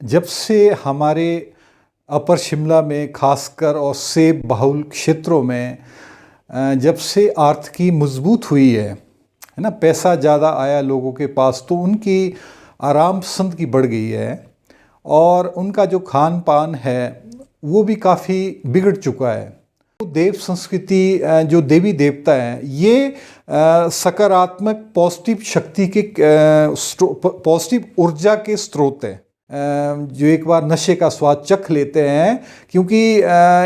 जब से हमारे अपर शिमला में खासकर और सेब बहुल क्षेत्रों में जब से आर्थिकी मजबूत हुई है ना, पैसा ज़्यादा आया लोगों के पास, तो उनकी आराम पसंद की बढ़ गई है और उनका जो खान पान है वो भी काफ़ी बिगड़ चुका है। तो देव संस्कृति, जो देवी देवता हैं, ये सकारात्मक पॉजिटिव शक्ति के पॉजिटिव ऊर्जा के स्रोत हैं, जो एक बार नशे का स्वाद चख लेते हैं, क्योंकि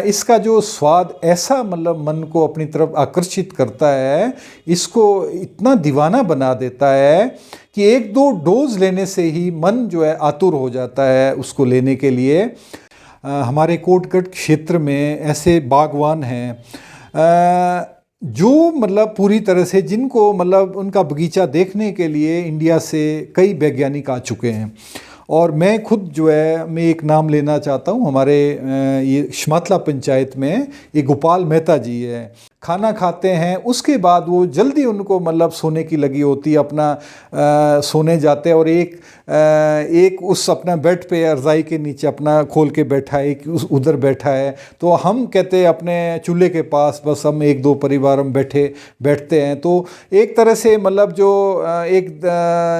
इसका जो स्वाद ऐसा मतलब मन को अपनी तरफ आकर्षित करता है, इसको इतना दीवाना बना देता है कि एक दो डोज लेने से ही मन जो है आतुर हो जाता है उसको लेने के लिए। हमारे कोटगढ़ क्षेत्र में ऐसे बागवान हैं जो मतलब पूरी तरह से, जिनको मतलब उनका बगीचा देखने के लिए इंडिया से कई वैज्ञानिक आ चुके हैं। और मैं खुद जो है, मैं एक नाम लेना चाहता हूँ, हमारे ये शमातला पंचायत में ये गोपाल मेहता जी है। खाना खाते हैं उसके बाद वो जल्दी उनको मतलब सोने की लगी होती है, अपना सोने जाते हैं और एक उस अपना बेड पे रज़ाई के नीचे अपना खोल के बैठा है, एक उधर बैठा है। तो हम कहते हैं अपने चूल्हे के पास बस हम एक दो परिवार हम बैठते हैं। तो एक तरह से मतलब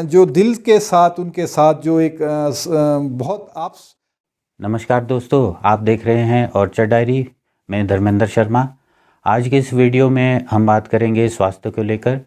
जो दिल के साथ उनके साथ जो एक बहुत आप। नमस्कार दोस्तों, आप देख रहे हैं ऑर्चर्ड डायरी। मैं धर्मेंद्र शर्मा। आज के इस वीडियो में हम बात करेंगे स्वास्थ्य को लेकर।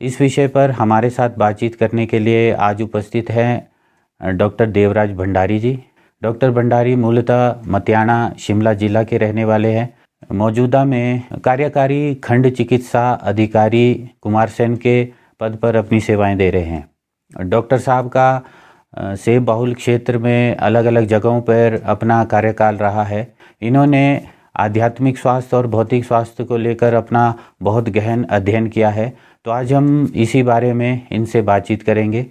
इस विषय पर हमारे साथ बातचीत करने के लिए आज उपस्थित हैं डॉक्टर देवराज भंडारी जी। डॉक्टर भंडारी मूलतः मतियाना शिमला जिला के रहने वाले हैं। मौजूदा में कार्यकारी खंड चिकित्सा अधिकारी कुमारसैन के पद पर अपनी सेवाएं दे रहे हैं। डॉक्टर साहब का सेब बहुल क्षेत्र में अलग अलग जगहों पर अपना कार्यकाल रहा है। इन्होंने आध्यात्मिक स्वास्थ्य और भौतिक स्वास्थ्य को लेकर अपना बहुत गहन अध्ययन किया है। तो आज हम इसी बारे में इनसे बातचीत करेंगे।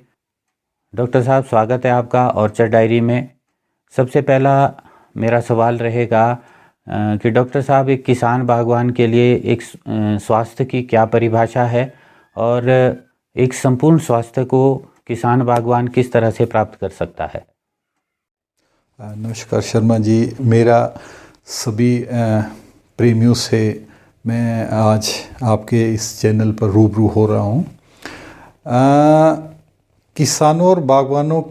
डॉक्टर साहब, स्वागत है आपका ऑर्चर्ड डायरी में। सबसे पहला मेरा सवाल रहेगा कि डॉक्टर साहब, एक किसान बागवान के लिए एक स्वास्थ्य की क्या परिभाषा है और एक संपूर्ण स्वास्थ्य को किसान बागवान किस तरह से प्राप्त कर सकता है? नमस्कार शर्मा जी, मेरा सभी प्रेमियों से मैं आज आपके इस चैनल पर रूबरू हो रहा हूँ। किसानों और बागवानों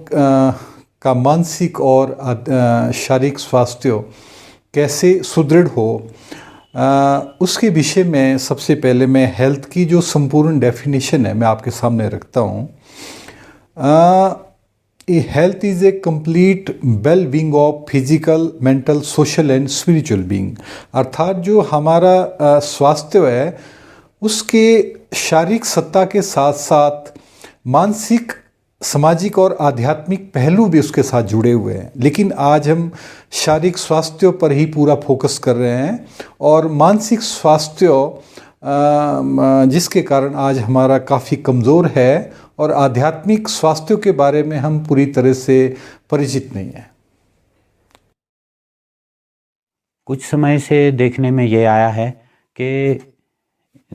का मानसिक और शारीरिक स्वास्थ्य कैसे सुदृढ़ हो, उसके विषय में सबसे पहले मैं हेल्थ की जो संपूर्ण डेफिनेशन है मैं आपके सामने रखता हूँ। Health is a complete well being of physical, mental, social and spiritual being. अर्थात जो हमारा स्वास्थ्य है उसके शारीरिक सत्ता के साथ साथ मानसिक, सामाजिक और आध्यात्मिक पहलू भी उसके साथ जुड़े हुए हैं। लेकिन आज हम शारीरिक स्वास्थ्य पर ही पूरा फोकस कर रहे हैं और मानसिक स्वास्थ्य जिसके कारण आज हमारा काफ़ी कमज़ोर है और आध्यात्मिक स्वास्थ्य के बारे में हम पूरी तरह से परिचित नहीं हैं। कुछ समय से देखने में ये आया है कि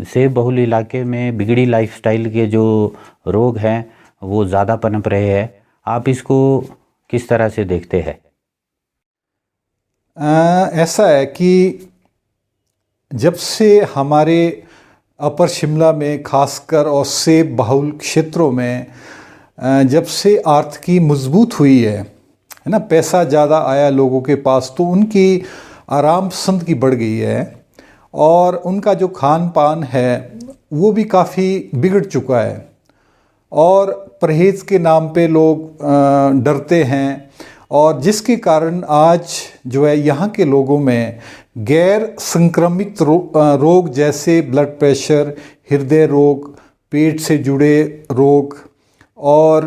सेब बहुल इलाके में बिगड़ी लाइफस्टाइल के जो रोग हैं वो ज़्यादा पनप रहे हैं। आप इसको किस तरह से देखते हैं? ऐसा है कि जब से हमारे अपर शिमला में खासकर और सेब बहुल क्षेत्रों में जब से आर्थिकी मजबूत हुई है ना, पैसा ज़्यादा आया लोगों के पास, तो उनकी आराम पसंद की बढ़ गई है और उनका जो खान पान है वो भी काफ़ी बिगड़ चुका है और परहेज़ के नाम पे लोग डरते हैं और जिसके कारण आज जो है यहाँ के लोगों में गैर संक्रमित रोग जैसे ब्लड प्रेशर, हृदय रोग, पेट से जुड़े रोग और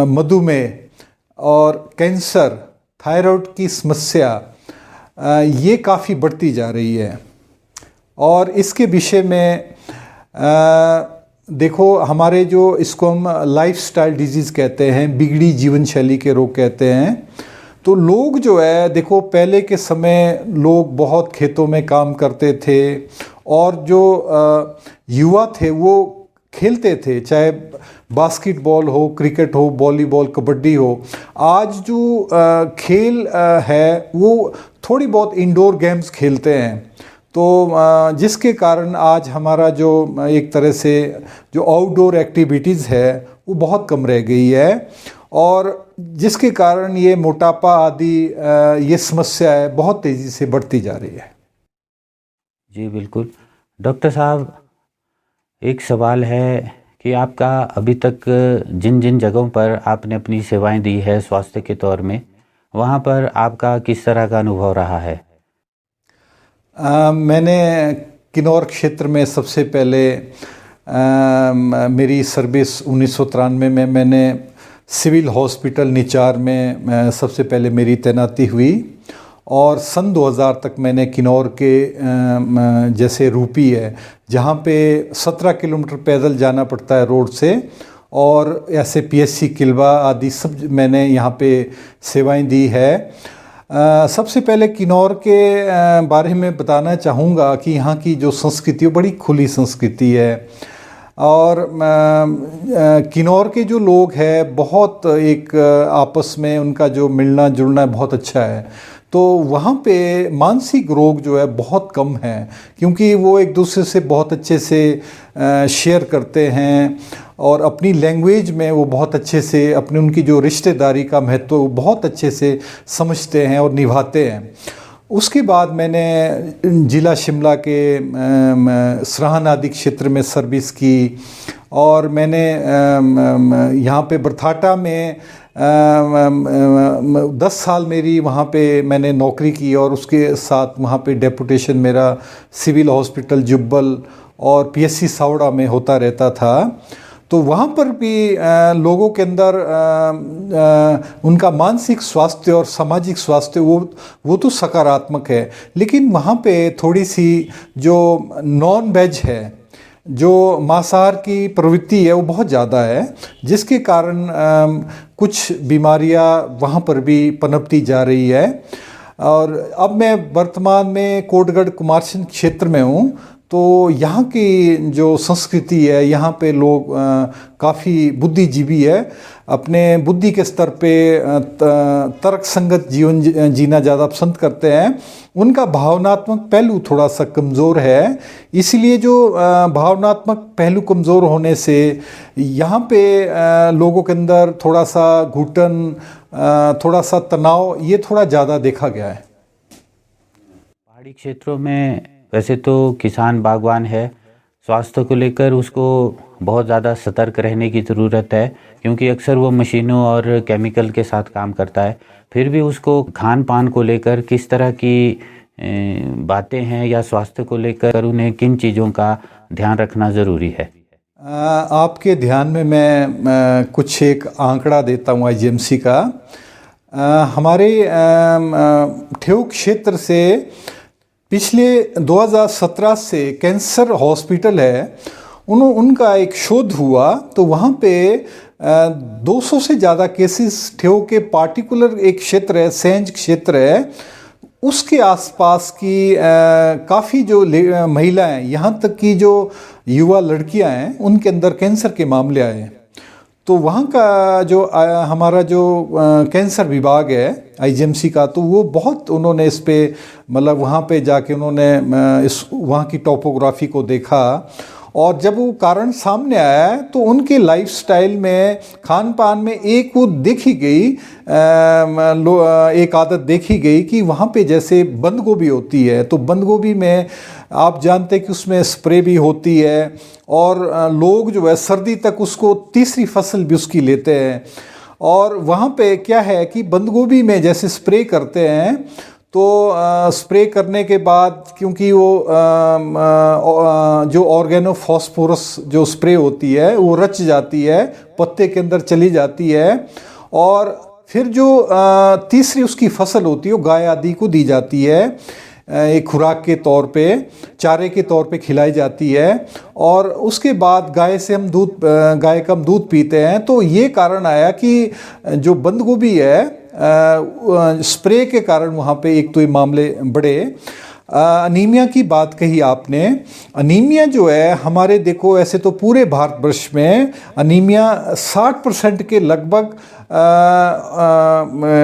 मधुमेह और कैंसर, थायराइड की समस्या ये काफ़ी बढ़ती जा रही है। और इसके विषय में देखो, हमारे जो इसको हम लाइफस्टाइल डिजीज़ कहते हैं, बिगड़ी जीवन शैली के रोग कहते हैं। तो लोग जो है देखो, पहले के समय लोग बहुत खेतों में काम करते थे और जो युवा थे वो खेलते थे, चाहे बास्केटबॉल हो, क्रिकेट हो, वॉलीबॉल, कबड्डी हो। आज जो खेल है वो थोड़ी बहुत इंडोर गेम्स खेलते हैं, तो जिसके कारण आज हमारा जो एक तरह से जो आउटडोर एक्टिविटीज़ है वो बहुत कम रह गई है, और जिसके कारण ये मोटापा आदि ये समस्या है बहुत तेज़ी से बढ़ती जा रही है। जी बिल्कुल। डॉक्टर साहब, एक सवाल है कि आपका अभी तक जिन जिन जगहों पर आपने अपनी सेवाएं दी है स्वास्थ्य के तौर में, वहाँ पर आपका किस तरह का अनुभव रहा है? मैंने किन्नौर क्षेत्र में सबसे पहले मेरी सर्विस 1993 में मैंने सिविल हॉस्पिटल निचार में सबसे पहले मेरी तैनाती हुई, और सन 2000 तक मैंने किन्नौर के जैसे रूपी है जहाँ पे 17 किलोमीटर पैदल जाना पड़ता है रोड से, और ऐसे पीएचसी किल्वा आदि सब मैंने यहाँ पे सेवाएं दी है। सबसे पहले किन्नौर के बारे में बताना चाहूँगा कि यहाँ की जो संस्कृति है बड़ी खुली संस्कृति है, और किन्नौर के जो लोग हैं बहुत एक आपस में उनका जो मिलना जुलना बहुत अच्छा है। तो वहाँ पे मानसिक रोग जो है बहुत कम है, क्योंकि वो एक दूसरे से बहुत अच्छे से शेयर करते हैं, और अपनी लैंग्वेज में वो बहुत अच्छे से अपनी उनकी जो रिश्तेदारी का महत्व वो बहुत अच्छे से समझते हैं और निभाते हैं। उसके बाद मैंने ज़िला शिमला के सराहन आदि क्षेत्र में सर्विस की, और मैंने यहाँ पे बरथाटा में 10 साल मेरी वहाँ पे मैंने नौकरी की, और उसके साथ वहाँ पे डेपुटेशन मेरा सिविल हॉस्पिटल जुब्बल और पीएचसी सावड़ा में होता रहता था। तो वहाँ पर भी लोगों के अंदर उनका मानसिक स्वास्थ्य और सामाजिक स्वास्थ्य वो तो सकारात्मक है, लेकिन वहाँ पे थोड़ी सी जो नॉन वेज है, जो मांसाहार की प्रवृत्ति है वो बहुत ज़्यादा है, जिसके कारण कुछ बीमारियां वहाँ पर भी पनपती जा रही है। और अब मैं वर्तमान में कोटगढ़ कुमारसैन क्षेत्र में हूँ, तो यहाँ की जो संस्कृति है, यहाँ पे लोग काफ़ी बुद्धिजीवी है, अपने बुद्धि के स्तर पे तर्क संगत जीवन जीना ज़्यादा पसंद करते हैं। उनका भावनात्मक पहलू थोड़ा सा कमज़ोर है, इसलिए जो भावनात्मक पहलू कमज़ोर होने से यहाँ पे लोगों के अंदर थोड़ा सा घुटन, थोड़ा सा तनाव ये थोड़ा ज़्यादा देखा गया है। पहाड़ी क्षेत्रों में वैसे तो किसान बागवान है, स्वास्थ्य को लेकर उसको बहुत ज़्यादा सतर्क रहने की ज़रूरत है, क्योंकि अक्सर वो मशीनों और केमिकल के साथ काम करता है। फिर भी उसको खान पान को लेकर किस तरह की बातें हैं या स्वास्थ्य को लेकर उन्हें किन चीज़ों का ध्यान रखना ज़रूरी है? आपके ध्यान में मैं कुछ एक आंकड़ा देता हूँ आईजीएमसी का। हमारे ठेऊ क्षेत्र से पिछले 2017 से कैंसर हॉस्पिटल है, उनका एक शोध हुआ, तो वहाँ पे 200 से ज़्यादा केसेस ठेऊ के पार्टिकुलर एक क्षेत्र है, सेंज क्षेत्र है, उसके आसपास की काफ़ी जो महिलाएं, यहाँ तक कि जो युवा लड़कियां हैं, उनके अंदर कैंसर के मामले आए। तो वहाँ का जो हमारा जो कैंसर विभाग है आईजीएमसी का, तो वो बहुत उन्होंने इस पे मतलब वहाँ पे जाके उन्होंने इस वहाँ की टोपोग्राफी को देखा, और जब वो कारण सामने आया तो उनके लाइफस्टाइल में, खान पान में एक वो देखी गई एक आदत देखी गई कि वहाँ पे जैसे बंद गोभी होती है, तो बंद गोभी में आप जानते हैं कि उसमें स्प्रे भी होती है, और लोग जो है सर्दी तक उसको तीसरी फसल भी उसकी लेते हैं। और वहाँ पे क्या है कि बंद गोभी में जैसे स्प्रे करते हैं, तो स्प्रे करने के बाद क्योंकि वो जो ऑर्गेनोफॉस्फोरस जो स्प्रे होती है वो रच जाती है, पत्ते के अंदर चली जाती है, और फिर जो तीसरी उसकी फसल होती है वो गाय आदि को दी जाती है, एक खुराक के तौर पे, चारे के तौर पे खिलाई जाती है, और उसके बाद गाय से हम गाय का हम दूध पीते हैं। तो ये कारण आया कि जो बंद गोभी है स्प्रे के कारण वहाँ पे एक तो ये मामले बढ़े। अनीमिया की बात कही आपने। अनीमिया जो है हमारे, देखो ऐसे तो पूरे भारतवर्ष में अनीमिया 60% के लगभग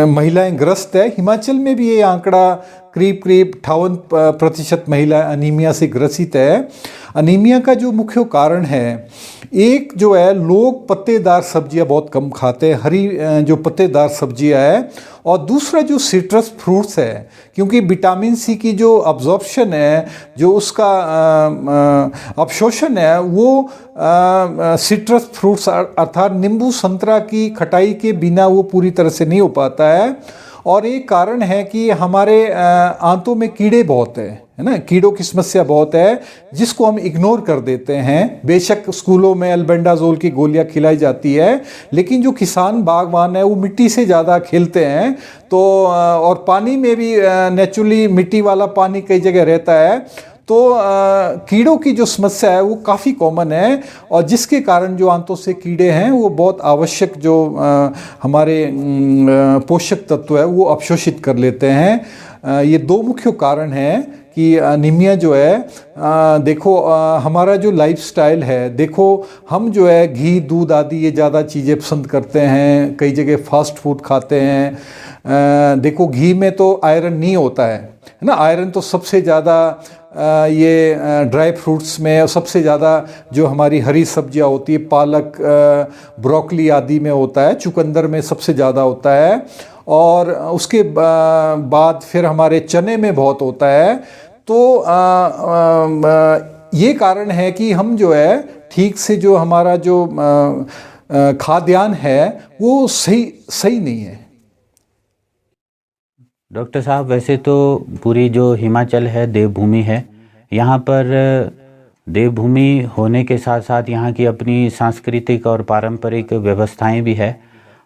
महिलाएं ग्रस्त है। हिमाचल में भी ये आंकड़ा करीब 58% महिला अनीमिया से ग्रसित है। अनीमिया का जो मुख्य कारण है, एक जो है लोग पत्तेदार सब्जियां बहुत कम खाते हैं, हरी जो पत्तेदार सब्जियां है, और दूसरा जो सिट्रस फ्रूट्स है, क्योंकि विटामिन सी की जो अब्जॉर्प्शन है, जो उसका अवशोषण है, वो सिट्रस फ्रूट्स अर्थात नींबू संतरा की खटाई के बिना वो पूरी तरह से नहीं हो पाता है। और एक कारण है कि हमारे आंतों में कीड़े बहुत है ना, कीड़ों की समस्या बहुत है, जिसको हम इग्नोर कर देते हैं। बेशक स्कूलों में अल्बेंडाजोल की गोलियां खिलाई जाती है, लेकिन जो किसान बागवान है वो मिट्टी से ज़्यादा खेलते हैं, तो और पानी में भी नेचुरली मिट्टी वाला पानी कई जगह रहता है, तो कीड़ों की जो समस्या है वो काफ़ी कॉमन है, और जिसके कारण जो आंतों से कीड़े हैं वो बहुत आवश्यक जो हमारे पोषक तत्व है वो अवशोषित कर लेते हैं। ये दो मुख्य कारण हैं कि अनीमिया जो है, देखो हमारा जो लाइफस्टाइल है, देखो हम जो है घी दूध आदि ये ज़्यादा चीज़ें पसंद करते हैं, कई जगह फास्ट फूड खाते हैं। देखो घी में तो आयरन नहीं होता है ना, आयरन तो सबसे ज़्यादा ये ड्राई फ्रूट्स में, और सबसे ज़्यादा जो हमारी हरी सब्जियां होती है, पालक ब्रोकली आदि में होता है, चुकंदर में सबसे ज़्यादा होता है, और उसके बाद फिर हमारे चने में बहुत होता है। तो ये कारण है कि हम जो है ठीक से जो हमारा जो खाद्यान्न है वो सही नहीं है। डॉक्टर साहब, वैसे तो पूरी जो हिमाचल है देवभूमि है, यहाँ पर देवभूमि होने के साथ साथ यहाँ की अपनी सांस्कृतिक और पारंपरिक व्यवस्थाएं भी है।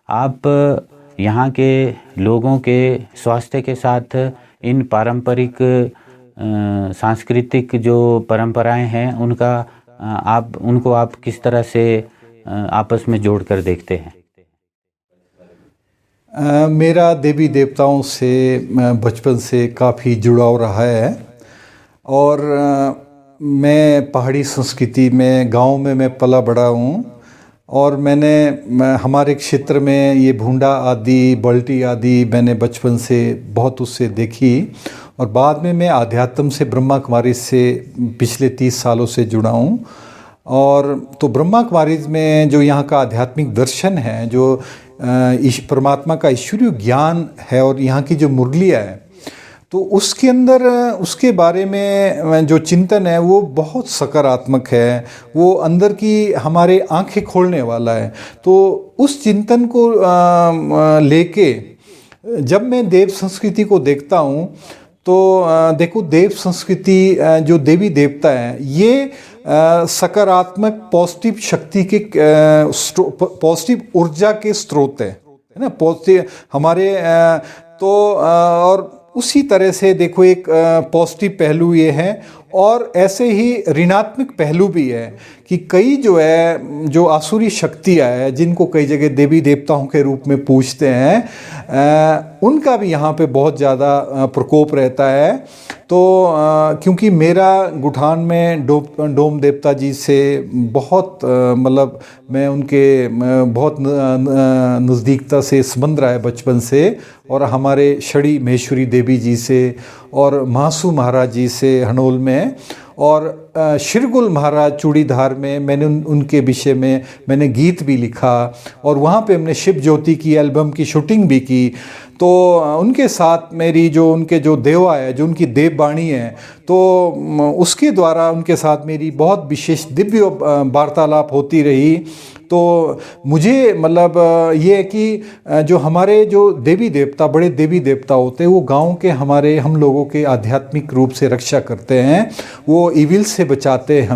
आप यहाँ के लोगों के स्वास्थ्य के साथ इन पारंपरिक सांस्कृतिक जो परंपराएं हैं उनको आप किस तरह से आपस में जोड़कर देखते हैं? मेरा देवी देवताओं से बचपन से काफ़ी जुड़ाव रहा है, और मैं पहाड़ी संस्कृति में, गांव में मैं पला बड़ा हूँ, और हमारे क्षेत्र में ये भूंडा आदि, बल्टी आदि मैंने बचपन से बहुत उससे देखी, और बाद में मैं आध्यात्म से, ब्रह्मा कुमारी से पिछले 30 सालों से जुड़ा हूँ। और तो ब्रह्मा कुमारी में जो यहाँ का आध्यात्मिक दर्शन है, जो परमात्मा का ईश्वरीय ज्ञान है, और यहाँ की जो मुरलियाँ है, तो उसके अंदर उसके बारे में जो चिंतन है वो बहुत सकारात्मक है, वो अंदर की हमारे आंखें खोलने वाला है। तो उस चिंतन को लेके जब मैं देव संस्कृति को देखता हूँ, तो देखो देव संस्कृति जो देवी देवता है, ये सकारात्मक पॉजिटिव शक्ति के पॉजिटिव ऊर्जा के स्रोत है ना, पॉजिटिव हमारे तो और उसी तरह से देखो एक पॉजिटिव पहलू ये है, और ऐसे ही ऋणात्मक पहलू भी है कि कई जो है जो आसुरी शक्तियाँ है, जिनको कई जगह देवी देवताओं के रूप में पूजते हैं, उनका भी यहाँ पे बहुत ज़्यादा प्रकोप रहता है। तो क्योंकि मेरा गुठान में डोम देवता जी से बहुत मतलब मैं उनके बहुत नज़दीकता से संबंध रहा है बचपन से, और हमारे शड़ी महेश्वरी देवी जी से, और महासू महाराज जी से हनोल में, और शिरगुल महाराज चूड़ीधार में मैंने उनके विषय में मैंने गीत भी लिखा, और वहाँ पे हमने शिव ज्योति की एल्बम की शूटिंग भी की। तो उनके साथ मेरी जो उनके जो देवा है, जो उनकी देववाणी है, तो उसके द्वारा उनके साथ मेरी बहुत विशेष दिव्य वार्तालाप होती रही। तो मुझे मतलब ये है कि जो हमारे जो देवी देवता, बड़े देवी देवता होते हैं, वो गांव के हमारे हम लोगों के आध्यात्मिक रूप से रक्षा करते हैं, वो इविल से बचाते हैं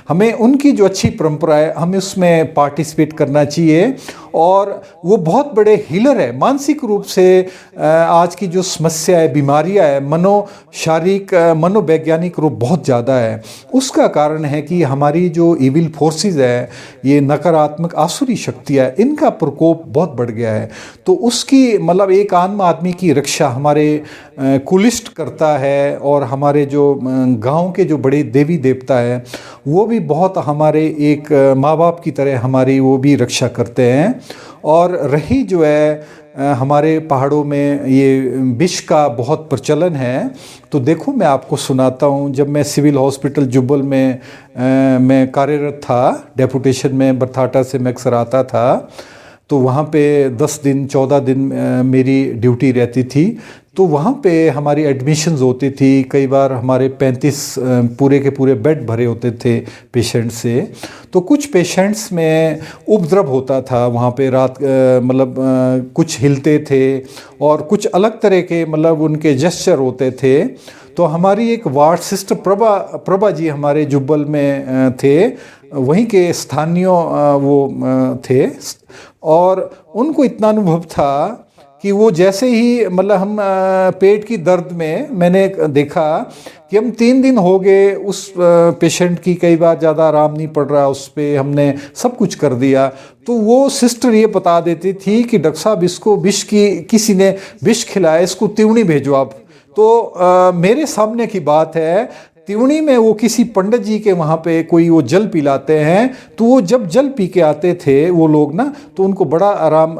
हमें उनकी जो अच्छी परंपरा है, हमें उसमें पार्टिसिपेट करना चाहिए। और वो बहुत बड़े हीलर है। मानसिक रूप से आज की जो समस्या है, बीमारियां है, शारीरिक मनोवैज्ञानिक रूप बहुत ज़्यादा है। उसका कारण है कि हमारी जो इविल फोर्सेस है, ये नकारात्मक आसुरी शक्तियाँ, इनका प्रकोप बहुत बढ़ गया है। तो उसकी मतलब एक आम आदमी की रक्षा हमारे कुलिस्ट करता है, और हमारे जो गांव के जो बड़े देवी देवता है वो भी बहुत हमारे एक माँ बाप की तरह हमारी वो भी रक्षा करते हैं। और रही जो है हमारे पहाड़ों में ये विष का बहुत प्रचलन है। तो देखो मैं आपको सुनाता हूँ, जब मैं सिविल हॉस्पिटल जुब्बल में मैं कार्यरत था, डेपुटेशन में बरथाटा से मैं अक्सर आता था, तो वहाँ पे 10 दिन 14 दिन मेरी ड्यूटी रहती थी। तो वहाँ पे हमारी एडमिशन्स होती थी, कई बार हमारे 35 पूरे के पूरे बेड भरे होते थे पेशेंट से। तो कुछ पेशेंट्स में उपद्रव होता था वहाँ पे, रात मतलब कुछ हिलते थे और कुछ अलग तरह के मतलब उनके जेस्चर होते थे। तो हमारी एक वार्ड सिस्टर प्रभा जी हमारे जुब्बल में थे, वहीं के स्थानीय वो थे, और उनको इतना अनुभव था कि वो जैसे ही मतलब हम पेट की दर्द में मैंने देखा कि हम 3 दिन हो गए उस पेशेंट की कई बार ज़्यादा आराम नहीं पड़ रहा, उस पर हमने सब कुछ कर दिया, तो वो सिस्टर ये बता देती थी कि डॉक्टर साहब इसको विष की किसी ने विष खिलाया, इसको त्रिवेणी भेजो आप। तो मेरे सामने की बात है, त्रिवेणी में वो किसी पंडित जी के वहाँ पे कोई वो जल पिलाते हैं, तो वो जब जल पी के आते थे वो लोग ना, तो उनको बड़ा आराम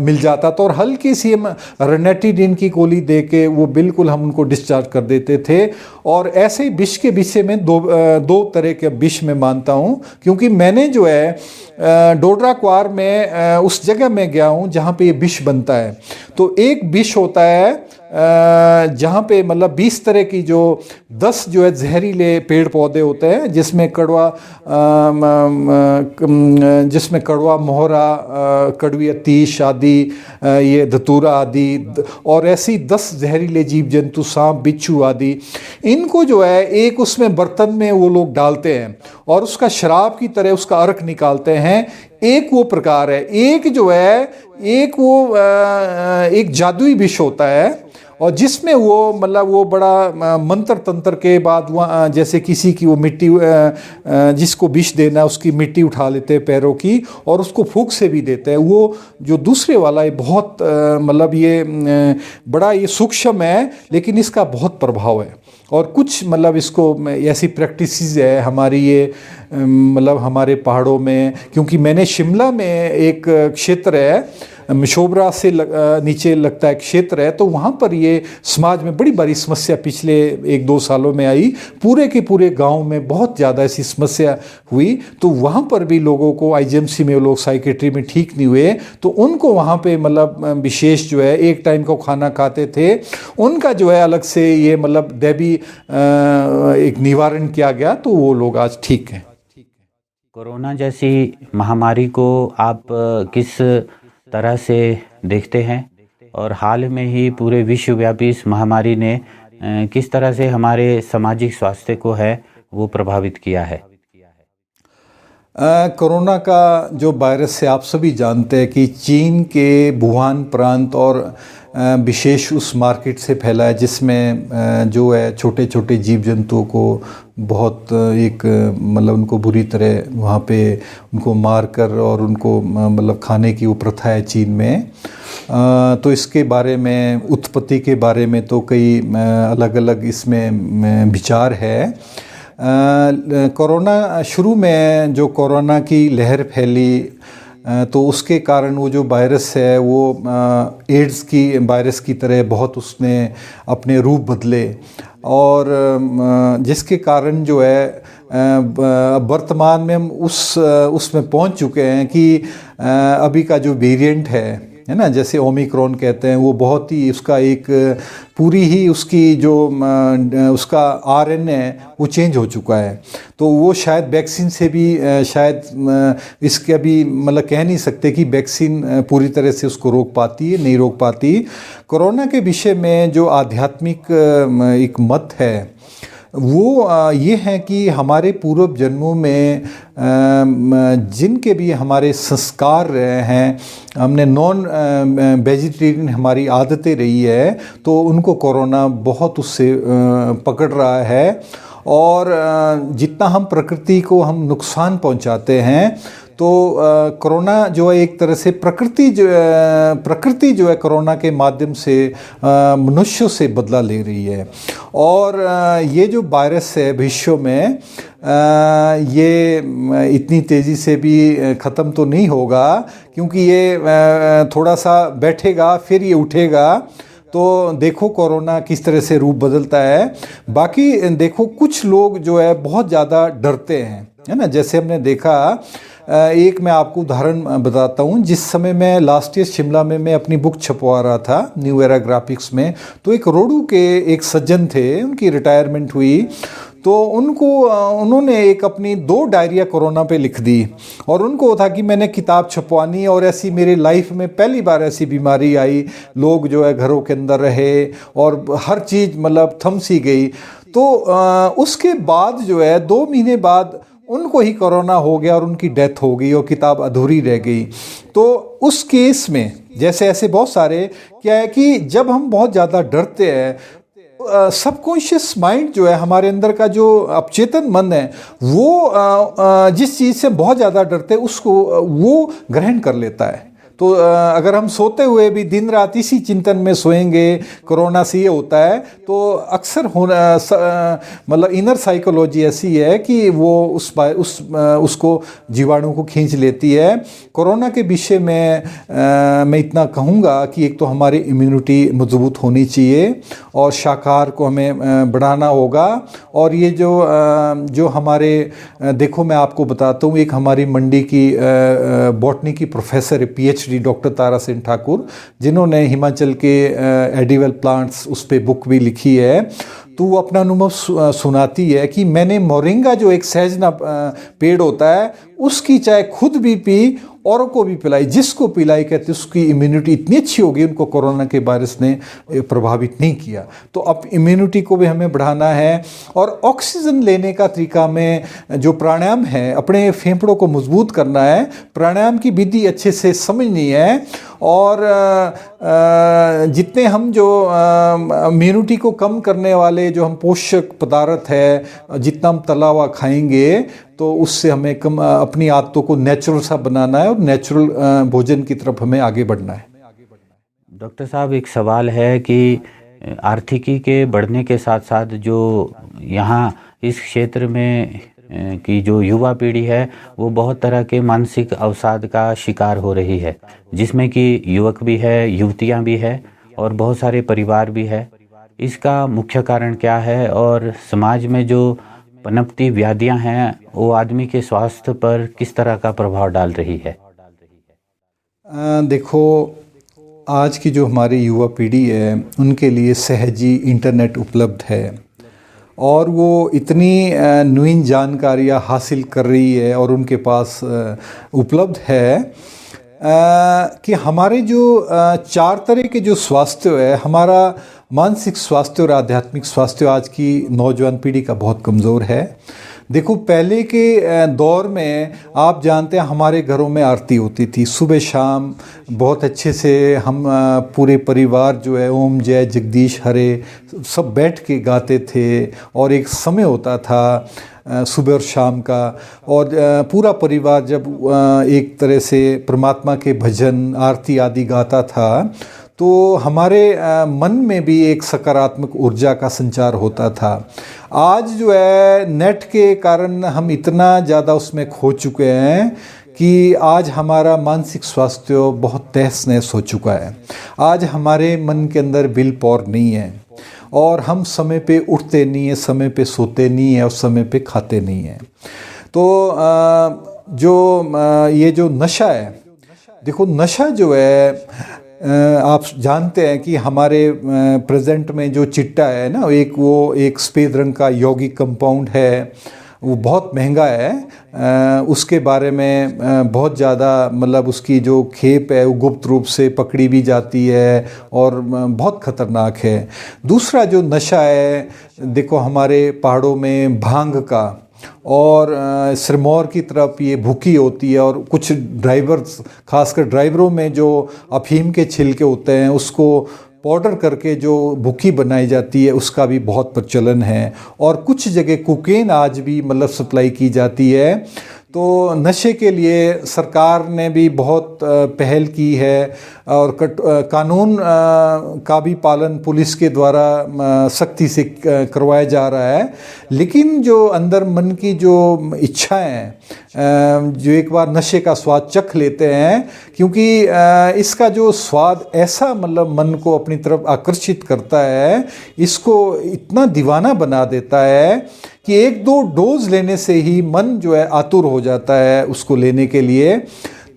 मिल जाता था, और हल्की सी हम रेनेटिडिन की गोली दे के वो बिल्कुल हम उनको डिस्चार्ज कर देते थे। और ऐसे ही विष के विषय में दो तरह के विष में मानता हूँ, क्योंकि मैंने जो है डोडरा क्वार में उस जगह में गया हूँ जहाँ पे ये विष बनता है। तो एक विष होता है जहाँ पे मतलब 20 तरह की जो 10 जो है जहरीले पेड़ पौधे होते हैं, जिसमें कड़वा मोहरा, कड़वी अतीश आदि, ये धतूरा आदि, और ऐसी 10 जहरीले जीव जंतु, सांप बिच्छू आदि, इनको जो है एक उसमें बर्तन में वो लोग डालते हैं और उसका शराब की तरह उसका अर्क निकालते हैं। एक वो प्रकार है, एक जो है एक जादुई विष होता है, और जिसमें वो मतलब वो बड़ा मंत्र तंत्र के बाद वहाँ जैसे किसी की वो मिट्टी जिसको विष देना है उसकी मिट्टी उठा लेते हैं पैरों की और उसको फूंक से भी देते हैं। वो जो दूसरे वाला है बहुत मतलब ये बड़ा ये सूक्ष्म है, लेकिन इसका बहुत प्रभाव है। और कुछ मतलब इसको ऐसी प्रैक्टिसेस है हमारी ये मतलब हमारे पहाड़ों में, क्योंकि मैंने शिमला में एक क्षेत्र है मिशोबरा से नीचे लगता है क्षेत्र है, तो वहाँ पर ये समाज में बड़ी बड़ी समस्या पिछले 1-2 सालों में आई, पूरे के पूरे गांव में बहुत ज़्यादा ऐसी समस्या हुई। तो वहाँ पर भी लोगों को आईजीएमसी में लोग साइकेट्री में ठीक नहीं हुए, तो उनको वहाँ पे मतलब विशेष जो है एक टाइम को खाना खाते थे, उनका जो है अलग से ये मतलब दैवी एक निवारण किया गया, तो वो लोग आज ठीक हैं। कोरोना जैसी महामारी को आप किस तरह से देखते हैं, और हाल में ही पूरे विश्वव्यापी इस महामारी ने किस तरह से हमारे सामाजिक स्वास्थ्य को है वो प्रभावित किया है? कोरोना का जो वायरस है आप सभी जानते हैं कि चीन के वुहान प्रांत और विशेष उस मार्केट से फैला है, जिसमें जो है छोटे छोटे जीव जंतुओं को बहुत एक मतलब उनको बुरी तरह वहाँ पे उनको मार कर और उनको मतलब खाने की वो प्रथा है चीन में। तो इसके बारे में उत्पत्ति के बारे में तो कई अलग अलग इसमें विचार है। कोरोना शुरू में जो कोरोना की लहर फैली तो उसके कारण वो जो वायरस है वो एड्स की वायरस की तरह बहुत उसने अपने रूप बदले, और जिसके कारण जो है वर्तमान में हम उसमें पहुंच चुके हैं कि अभी का जो वेरिएंट है ना, जैसे ओमिक्रॉन कहते हैं, वो बहुत ही उसका एक पूरी ही उसकी जो उसका आरएनए है वो चेंज हो चुका है। तो वो शायद वैक्सीन से भी शायद इसके अभी मतलब कह नहीं सकते कि वैक्सीन पूरी तरह से उसको रोक पाती है, नहीं रोक पाती। कोरोना के विषय में जो आध्यात्मिक एक मत है वो ये है कि हमारे पूर्व जन्मों में जिनके भी हमारे संस्कार रहे हैं, हमने नॉन वेजिटेरियन हमारी आदतें रही है, तो उनको कोरोना बहुत उससे पकड़ रहा है। और जितना हम प्रकृति को हम नुकसान पहुंचाते हैं, तो कोरोना जो है एक तरह से प्रकृति जो है कोरोना के माध्यम से मनुष्यों से बदला ले रही है। और ये जो वायरस है विश्व में, ये इतनी तेज़ी से भी ख़त्म तो नहीं होगा, क्योंकि ये थोड़ा सा बैठेगा फिर ये उठेगा। तो देखो कोरोना किस तरह से रूप बदलता है। बाकी देखो कुछ लोग जो है बहुत ज़्यादा डरते हैं, है ना। जैसे हमने देखा, एक मैं आपको उदाहरण बताता हूँ। जिस समय मैं लास्ट ईयर शिमला में मैं अपनी बुक छपवा रहा था न्यू एरा ग्राफिक्स में, तो एक रोडू के एक सज्जन थे, उनकी रिटायरमेंट हुई, तो उन्होंने एक अपनी 2 डायरिया कोरोना पे लिख दी। और उनको था कि मैंने किताब छपवानी, और ऐसी मेरी लाइफ में पहली बार ऐसी बीमारी आई, लोग जो है घरों के अंदर रहे और हर चीज़ मतलब थम सी गई। तो उसके बाद जो है 2 महीने बाद उनको ही कोरोना हो गया और उनकी डेथ हो गई और किताब अधूरी रह गई। तो उस केस में जैसे ऐसे बहुत सारे क्या है कि जब हम बहुत ज़्यादा डरते हैं, सबकॉन्शियस माइंड जो है हमारे अंदर का जो अवचेतन मन है, वो जिस चीज़ से बहुत ज़्यादा डरते हैं उसको वो ग्रहण कर लेता है। तो अगर हम सोते हुए भी दिन रात इसी चिंतन में सोएंगे कोरोना से ये होता है, तो अक्सर होना मतलब इनर साइकोलॉजी ऐसी है कि वो उसको जीवाणु को खींच लेती है। कोरोना के विषय में मैं इतना कहूँगा कि एक तो हमारी इम्यूनिटी मजबूत होनी चाहिए और शाकाहार को हमें बढ़ाना होगा। और ये जो हमारे देखो मैं आपको बताता हूँ, एक हमारी मंडी की बॉटनी की प्रोफेसर PhD डॉक्टर तारा सेन ठाकुर, जिन्होंने हिमाचल के एडिबल प्लांट्स उस पर बुक भी लिखी है, तो वो अपना अनुभव सुनाती है कि मैंने मोरिंगा जो एक सहजना पेड़ होता है उसकी चाय खुद भी पी, औरों को भी पिलाई, जिसको पिलाई कहते उसकी इम्यूनिटी इतनी अच्छी होगी, उनको कोरोना के वायरस ने प्रभावित नहीं किया। तो अब इम्यूनिटी को भी हमें बढ़ाना है। और ऑक्सीजन लेने का तरीका में जो प्राणायाम है, अपने फेफड़ों को मजबूत करना है, प्राणायाम की विधि अच्छे से समझनी है। और जितने हम जो इम्यूनिटी को कम करने वाले जो हम पोषक पदार्थ है, जितना हम तला हुआ खाएंगे, तो उससे हमें कम अपनी आदतों को नेचुरल सा बनाना है और नेचुरल भोजन की तरफ हमें आगे बढ़ना है। डॉक्टर साहब, एक सवाल है कि आर्थिकी के बढ़ने के साथ साथ जो यहाँ इस क्षेत्र में की जो युवा पीढ़ी है वो बहुत तरह के मानसिक अवसाद का शिकार हो रही है, जिसमें कि युवक भी है, युवतियाँ भी है और बहुत सारे परिवार भी है। इसका मुख्य कारण क्या है और समाज में जो पनपती व्याधियां हैं वो आदमी के स्वास्थ्य पर किस तरह का प्रभाव डाल रही है? देखो, आज की जो हमारी युवा पीढ़ी है उनके लिए सहजी इंटरनेट उपलब्ध है और वो इतनी नवीन जानकारियाँ हासिल कर रही है और उनके पास उपलब्ध है कि हमारे जो 4 तरह के जो स्वास्थ्य है, हमारा मानसिक स्वास्थ्य और आध्यात्मिक स्वास्थ्य आज की नौजवान पीढ़ी का बहुत कमज़ोर है। देखो, पहले के दौर में आप जानते हैं हमारे घरों में आरती होती थी सुबह शाम, बहुत अच्छे से हम पूरे परिवार जो है ओम जय जगदीश हरे सब बैठ के गाते थे और एक समय होता था सुबह और शाम का, और पूरा परिवार जब एक तरह से परमात्मा के भजन आरती आदि गाता था तो हमारे मन में भी एक सकारात्मक ऊर्जा का संचार होता था। आज जो है नेट के कारण हम इतना ज़्यादा उसमें खो चुके हैं कि आज हमारा मानसिक स्वास्थ्य बहुत तहस नहस हो चुका है। आज हमारे मन के अंदर विल पावर नहीं है और हम समय पे उठते नहीं हैं, समय पे सोते नहीं हैं और समय पे खाते नहीं हैं। तो ये जो नशा है, देखो नशा जो है आप जानते हैं कि हमारे प्रेजेंट में जो चिट्टा है ना, वो एक सफ़ेद रंग का यौगिक कंपाउंड है वो बहुत महंगा है। उसके बारे में बहुत ज़्यादा मतलब उसकी जो खेप है वो गुप्त रूप से पकड़ी भी जाती है और बहुत ख़तरनाक है। दूसरा जो नशा है, देखो हमारे पहाड़ों में भांग का, और सिरमौर की तरफ ये भुकी होती है, और कुछ ड्राइवर्स, खासकर ड्राइवरों में जो अफीम के छिलके होते हैं उसको पाउडर करके जो भुक्की बनाई जाती है उसका भी बहुत प्रचलन है। और कुछ जगह कोकेन आज भी मतलब सप्लाई की जाती है। तो नशे के लिए सरकार ने भी बहुत पहल की है, और कानून का भी पालन पुलिस के द्वारा सख्ती से करवाया जा रहा है। लेकिन जो अंदर मन की जो इच्छाएं हैं, जो एक बार नशे का स्वाद चख लेते हैं, क्योंकि इसका जो स्वाद ऐसा मतलब मन को अपनी तरफ आकर्षित करता है, इसको इतना दीवाना बना देता है कि एक दो डोज लेने से ही मन जो है आतुर हो जाता है उसको लेने के लिए।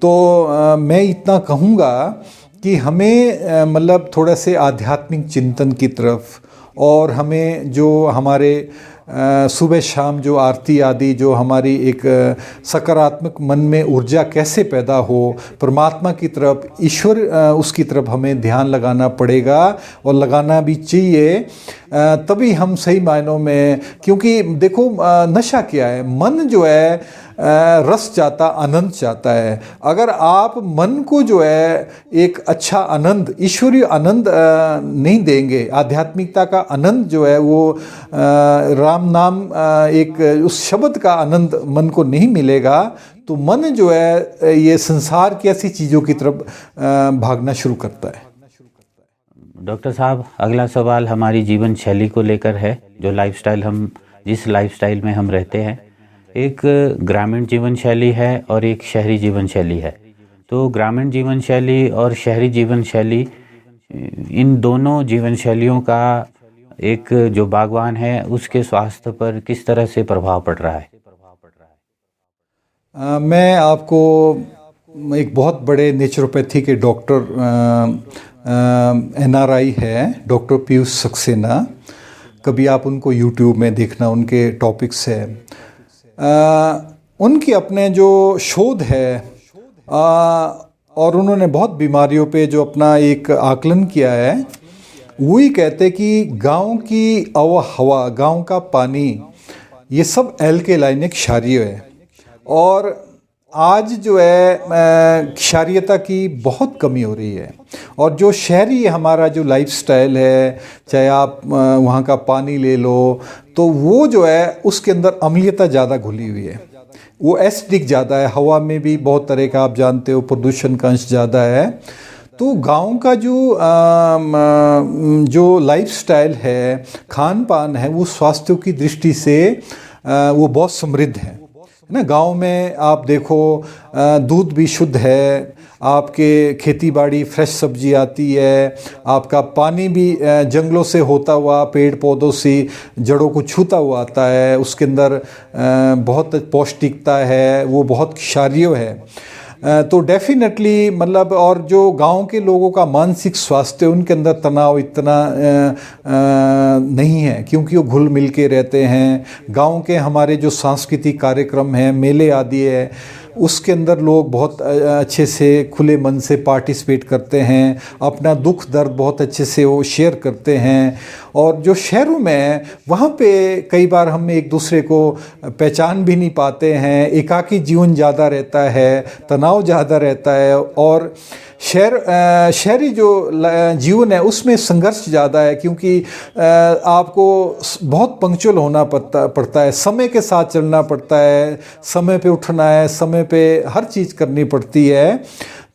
तो मैं इतना कहूँगा कि हमें मतलब थोड़ा से आध्यात्मिक चिंतन की तरफ, और हमें जो हमारे सुबह शाम जो आरती आदि, जो हमारी एक सकारात्मक मन में ऊर्जा कैसे पैदा हो परमात्मा की तरफ, ईश्वर उसकी तरफ हमें ध्यान लगाना पड़ेगा, और लगाना भी चाहिए। तभी हम सही मायनों में, क्योंकि देखो नशा क्या है, मन जो है रस चाहता, आनंद चाहता है। अगर आप मन को जो है एक अच्छा आनंद, ईश्वरीय आनंद नहीं देंगे, आध्यात्मिकता का आनंद जो है वो राम नाम एक उस शब्द का आनंद मन को नहीं मिलेगा, तो मन जो है ये संसार की ऐसी चीज़ों की तरफ भागना शुरू करता है। डॉक्टर साहब, अगला सवाल हमारी जीवन शैली को लेकर है। जो लाइफस्टाइल हम जिस लाइफस्टाइल में हम रहते हैं, एक ग्रामीण जीवन शैली है और एक शहरी जीवन शैली है। तो ग्रामीण जीवन शैली और शहरी जीवन शैली, इन दोनों जीवन शैलियों का एक जो बागवान है उसके स्वास्थ्य पर किस तरह से प्रभाव पड़ रहा है? मैं आपको एक बहुत बड़े नेचुरोपैथी के डॉक्टर NRI है, डॉक्टर पीयूष सक्सेना, कभी आप उनको YouTube में देखना, उनके टॉपिक्स है। उनकी अपने जो शोध है, और उन्होंने बहुत बीमारियों पे जो अपना एक आकलन किया है, वही कहते कि गांव की हवा, गांव का पानी, ये सब एल्केलाइनिक क्षारीय है। और आज जो है क्षारीयता की बहुत कमी हो रही है। और जो शहरी हमारा जो लाइफस्टाइल है, चाहे आप वहाँ का पानी ले लो, तो वो जो है उसके अंदर अम्लीयता ज़्यादा घुली हुई है, वो एसिडिक ज़्यादा है। हवा में भी बहुत तरह का आप जानते हो प्रदूषण का अंश ज़्यादा है। तो गांव का जो लाइफस्टाइल है, खान पान है, वो स्वास्थ्य की दृष्टि से वो बहुत समृद्ध है ना। गांव में आप देखो दूध भी शुद्ध है, आपके खेती बाड़ी फ्रेश सब्जी आती है, आपका पानी भी जंगलों से होता हुआ, पेड़ पौधों से जड़ों को छूता हुआ आता है, उसके अंदर बहुत पौष्टिकता है, वो बहुत क्षारीय है। तो डेफिनेटली मतलब, और जो गांव के लोगों का मानसिक स्वास्थ्य, उनके अंदर तनाव इतना नहीं है, क्योंकि वो घुल मिल के रहते हैं। गांव के हमारे जो सांस्कृतिक कार्यक्रम हैं, मेले आदि है, उसके अंदर लोग बहुत अच्छे से खुले मन से पार्टिसिपेट करते हैं, अपना दुख दर्द बहुत अच्छे से वो शेयर करते हैं। और जो शहरों में है, वहाँ पे कई बार हम एक दूसरे को पहचान भी नहीं पाते हैं, एकाकी जीवन ज़्यादा रहता है, तनाव ज़्यादा रहता है। और शहरी जो जीवन है उसमें संघर्ष ज़्यादा है, क्योंकि आपको बहुत पंक्चुअल होना पड़ता है, समय के साथ चलना पड़ता है, समय पे उठना है, समय पे हर चीज़ करनी पड़ती है।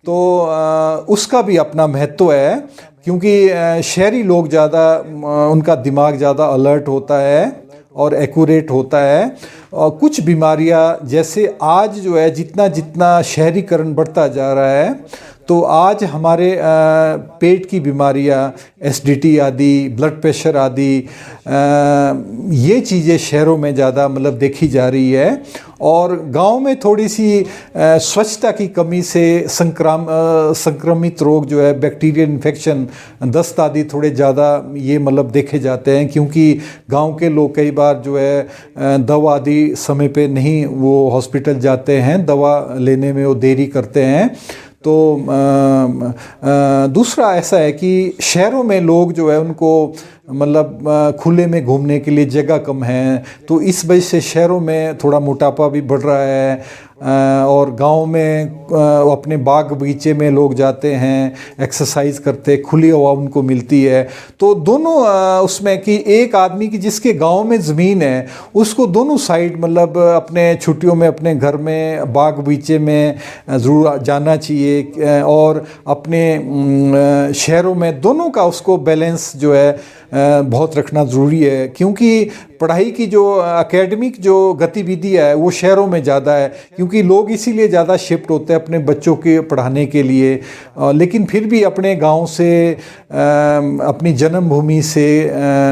तो उसका भी अपना महत्व है, क्योंकि शहरी लोग ज़्यादा, उनका दिमाग ज़्यादा अलर्ट होता है और एक्यूरेट होता है। और कुछ बीमारियां, जैसे आज जो है जितना जितना शहरीकरण बढ़ता जा रहा है, तो आज हमारे पेट की बीमारियां, एसिडिटी आदि, ब्लड प्रेशर आदि, ये चीज़ें शहरों में ज़्यादा मतलब देखी जा रही है। और गांव में थोड़ी सी स्वच्छता की कमी से संक्रमित रोग जो है, बैक्टीरियल इन्फेक्शन, दस्त आदि थोड़े ज़्यादा ये मतलब देखे जाते हैं, क्योंकि गांव के लोग कई बार जो है दवा आदि समय पे नहीं वो हॉस्पिटल जाते हैं, दवा लेने में वो देरी करते हैं। तो दूसरा ऐसा है कि शहरों में लोग जो है उनको मतलब खुले में घूमने के लिए जगह कम है, तो इस वजह से शहरों में थोड़ा मोटापा भी बढ़ रहा है। और गांव में अपने बाग बगीचे में लोग जाते हैं, एक्सरसाइज करते, खुली हवा उनको मिलती है। तो दोनों उसमें कि एक आदमी की जिसके गांव में ज़मीन है उसको दोनों साइड मतलब अपने छुट्टियों में अपने घर में बाग बगीचे में ज़रूर जाना चाहिए, और अपने शहरों में दोनों का उसको बैलेंस जो है बहुत रखना ज़रूरी है, क्योंकि पढ़ाई की जो एकेडमिक जो गतिविधि है वो शहरों में ज़्यादा है, क्योंकि लोग इसीलिए ज़्यादा शिफ्ट होते हैं अपने बच्चों के पढ़ाने के लिए। लेकिन फिर भी अपने गांव से, अपनी जन्मभूमि से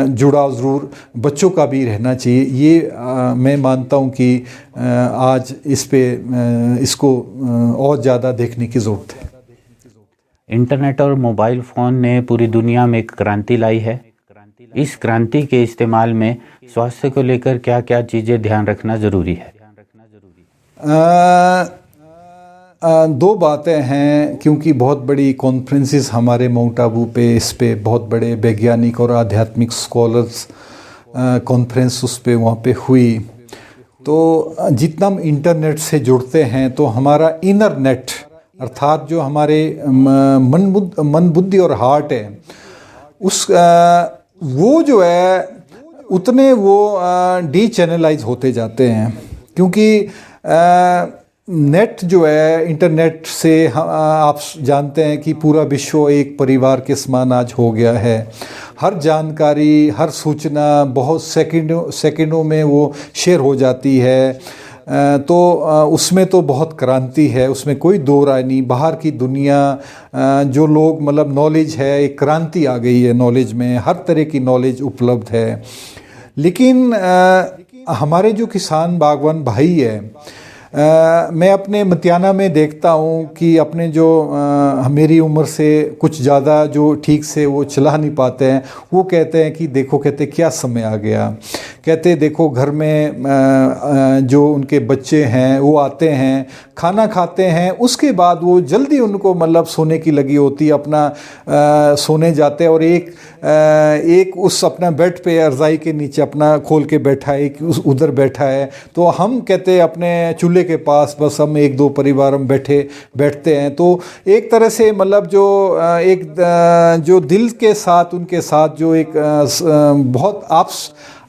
जुड़ाव ज़रूर बच्चों का भी रहना चाहिए। ये मैं मानता हूँ कि आज इसको और ज़्यादा देखने की ज़रूरत है। इंटरनेट और मोबाइल फ़ोन ने पूरी दुनिया में एक क्रांति लाई है। इस क्रांति के इस्तेमाल में स्वास्थ्य को लेकर क्या क्या चीज़ें ध्यान रखना ज़रूरी है? दो बातें हैं, क्योंकि बहुत बड़ी कॉन्फ्रेंसेस हमारे माउंट आबू पे इस पे बहुत बड़े वैज्ञानिक और आध्यात्मिक स्कॉलर्स कॉन्फ्रेंस उस पे वहाँ पे हुई। तो जितना हम इंटरनेट से जुड़ते हैं तो हमारा इनर नेट, अर्थात जो हमारे मन बुद्धि और हार्ट है, उस वो जो है उतने वो डीचैनलाइज होते जाते हैं, क्योंकि नेट जो है, इंटरनेट से आप जानते हैं कि पूरा विश्व एक परिवार के समान आज हो गया है। हर जानकारी, हर सूचना बहुत सेकंडों में वो शेयर हो जाती है। तो उसमें तो बहुत क्रांति है, उसमें कोई दो राय नहीं। बाहर की दुनिया जो लोग मतलब नॉलेज है, एक क्रांति आ गई है नॉलेज में, हर तरह की नॉलेज उपलब्ध है। लेकिन हमारे जो किसान बागवान भाई है, मैं अपने मतियाना में देखता हूँ कि अपने जो मेरी उम्र से कुछ ज़्यादा जो ठीक से वो चला नहीं पाते हैं, वो कहते हैं कि देखो, कहते क्या समय आ गया, कहते देखो घर में जो उनके बच्चे हैं वो आते हैं, खाना खाते हैं, उसके बाद वो जल्दी उनको मतलब सोने की लगी होती है, अपना सोने जाते हैं, और एक उस अपना बेड पे रज़ाई के नीचे अपना खोल के बैठा है, एक उधर बैठा है। तो हम कहते अपने चूल्हे के पास बस हम एक दो परिवार हम बैठते हैं। तो एक तरह से मतलब जो दिल के साथ उनके साथ जो एक बहुत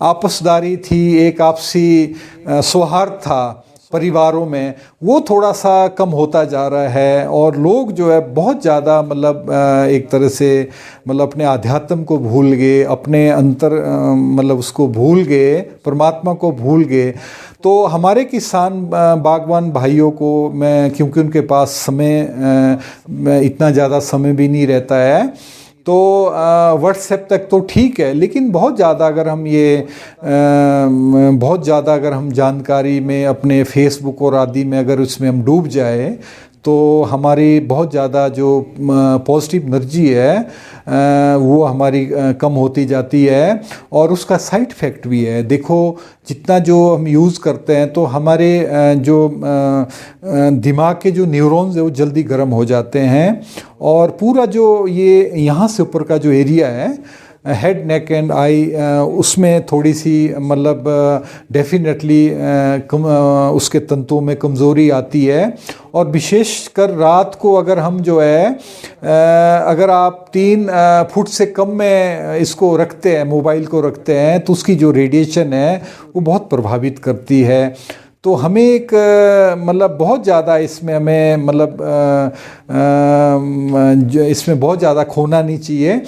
आपसदारी थी, एक आपसी सौहार्द था परिवारों में, वो थोड़ा सा कम होता जा रहा है। और लोग जो है बहुत ज़्यादा मतलब एक तरह से मतलब अपने आध्यात्म को भूल गए, अपने अंतर मतलब उसको भूल गए, परमात्मा को भूल गए। तो हमारे किसान बागवान भाइयों को मैं, क्योंकि उनके पास समय इतना ज़्यादा समय भी नहीं रहता है, तो व्हाट्सएप तक तो ठीक है, लेकिन बहुत ज़्यादा अगर हम जानकारी में अपने फेसबुक और आदि में अगर उसमें हम डूब जाए, तो हमारी बहुत ज़्यादा जो पॉजिटिव एनर्जी है वो हमारी कम होती जाती है। और उसका साइड इफ़ेक्ट भी है। देखो, जितना जो हम यूज़ करते हैं तो हमारे जो दिमाग के जो न्यूरॉन्स है वो जल्दी गर्म हो जाते हैं, और पूरा जो ये यहाँ से ऊपर का जो एरिया है, हेड, नेक एंड आई, उसमें थोड़ी सी मतलब डेफिनेटली उसके तंतुओं में कमज़ोरी आती है। और विशेषकर रात को अगर हम जो है अगर आप 3 फुट से कम में इसको रखते हैं, मोबाइल को रखते हैं, तो उसकी जो रेडिएशन है वो बहुत प्रभावित करती है। तो हमें एक मतलब बहुत ज़्यादा इसमें हमें मतलब इसमें बहुत ज़्यादा खोना नहीं चाहिए।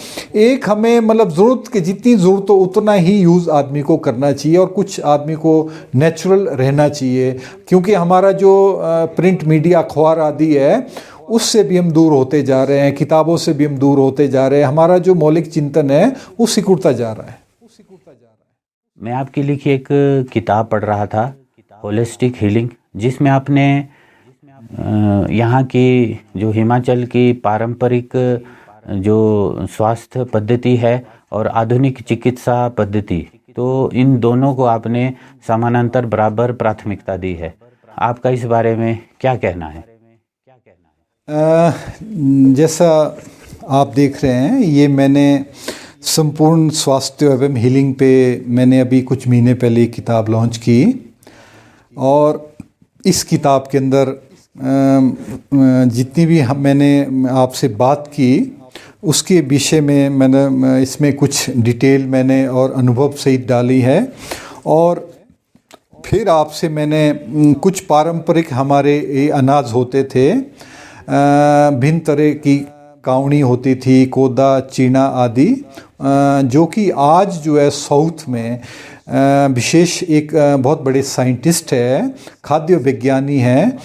एक हमें मतलब ज़रूरत के जितनी ज़रूरत हो उतना ही यूज़ आदमी को करना चाहिए, और कुछ आदमी को नेचुरल रहना चाहिए। क्योंकि हमारा जो प्रिंट मीडिया, अखबार आदि है, उससे भी हम दूर होते जा रहे हैं, किताबों से भी हम दूर होते जा रहे हैं, हमारा जो मौलिक चिंतन है वो सिकुड़ता जा रहा है। मैं आपकी लिखी एक किताब पढ़ रहा था, होलिस्टिक हीलिंग, जिसमें आपने यहाँ की जो हिमाचल की पारंपरिक जो स्वास्थ्य पद्धति है और आधुनिक चिकित्सा पद्धति, तो इन दोनों को आपने समानांतर बराबर प्राथमिकता दी है। आपका इस बारे में क्या कहना है? जैसा आप देख रहे हैं, ये मैंने संपूर्ण स्वास्थ्य एवं हीलिंग पे मैंने अभी कुछ महीने पहले एक किताब लॉन्च की, और इस किताब के अंदर जितनी भी मैंने आपसे बात की उसके विषय में मैंने इसमें कुछ डिटेल मैंने और अनुभव सहित डाली है। और फिर आपसे मैंने कुछ पारंपरिक हमारे ये अनाज होते थे, भिन्न तरह की कावनी होती थी, कोदा, चीना आदि, जो कि आज जो है साउथ में विशेष एक बहुत बड़े साइंटिस्ट है, खाद्य विज्ञानी हैं,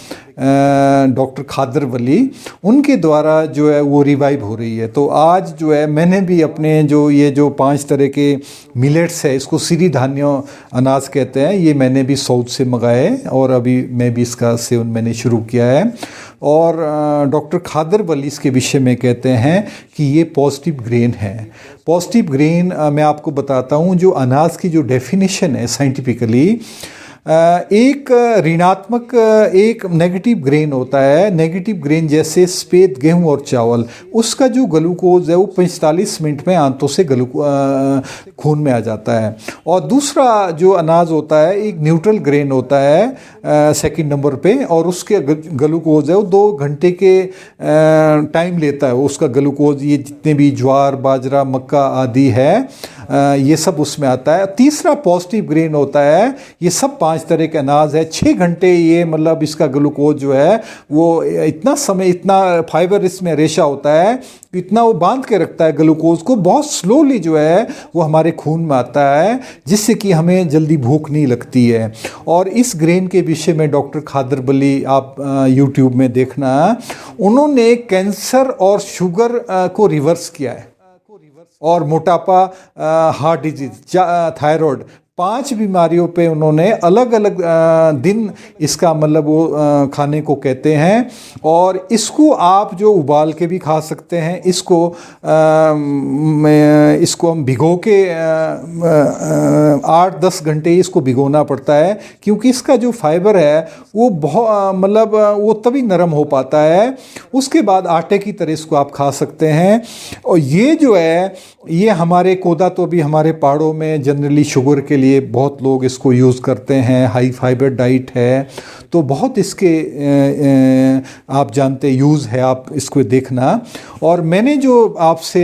डॉक्टर खादर वली, उनके द्वारा जो है वो रिवाइव हो रही है। तो आज जो है मैंने भी अपने जो ये जो 5 तरह के मिलेट्स है, इसको सिरिधान्य अनाज कहते हैं, ये मैंने भी साउथ से मंगाए और अभी मैं भी इसका सेवन मैंने शुरू किया है। और डॉक्टर खादर वली इसके विषय में कहते हैं कि ये पॉजिटिव ग्रेन है। पॉजिटिव ग्रेन मैं आपको बताता हूँ, जो अनाज की जो डेफिनेशन है साइंटिफिकली, एक ऋणात्मक एक नेगेटिव ग्रेन होता है। नेगेटिव ग्रेन जैसे सफ़ेद गेहूं और चावल, उसका जो ग्लूकोज है वो 45 मिनट में आंतों से खून में आ जाता है। और दूसरा जो अनाज होता है एक न्यूट्रल ग्रेन होता है सेकंड नंबर पे, और उसके ग्लूकोज है वो 2 घंटे के टाइम लेता है उसका ग्लूकोज। ये जितने भी ज्वार, बाजरा, मक्का आदि है, ये सब उसमें आता है। तीसरा पॉजिटिव ग्रेन होता है, ये सब 5 तरह के अनाज है, 6 घंटे ये मतलब इसका ग्लूकोज जो है वो इतना समय, इतना फाइबर इसमें रेशा होता है, इतना वो बांध के रखता है ग्लूकोज को, बहुत स्लोली जो है वो हमारे खून में आता है, जिससे कि हमें जल्दी भूख नहीं लगती है। और इस ग्रेन के विषय में डॉक्टर खादर वली आप यूट्यूब में देखना, उन्होंने कैंसर और शुगर को रिवर्स किया है, और मोटापा, हार्ट डिजीज, थायराइड, 5 बीमारियों पे उन्होंने अलग अलग दिन इसका मतलब वो खाने को कहते हैं। और इसको आप जो उबाल के भी खा सकते हैं, इसको हम भिगो के 8-10 घंटे इसको भिगोना पड़ता है, क्योंकि इसका जो फाइबर है वो बहुत मतलब वो तभी नरम हो पाता है। उसके बाद आटे की तरह इसको आप खा सकते हैं। और ये जो है ये हमारे कोदा तो भी हमारे पहाड़ों में जनरली शुगर के लिए बहुत लोग इसको यूज़ करते हैं, हाई फाइबर डाइट है, तो बहुत इसके आप जानते यूज़ है, आप इसको देखना। और मैंने जो आपसे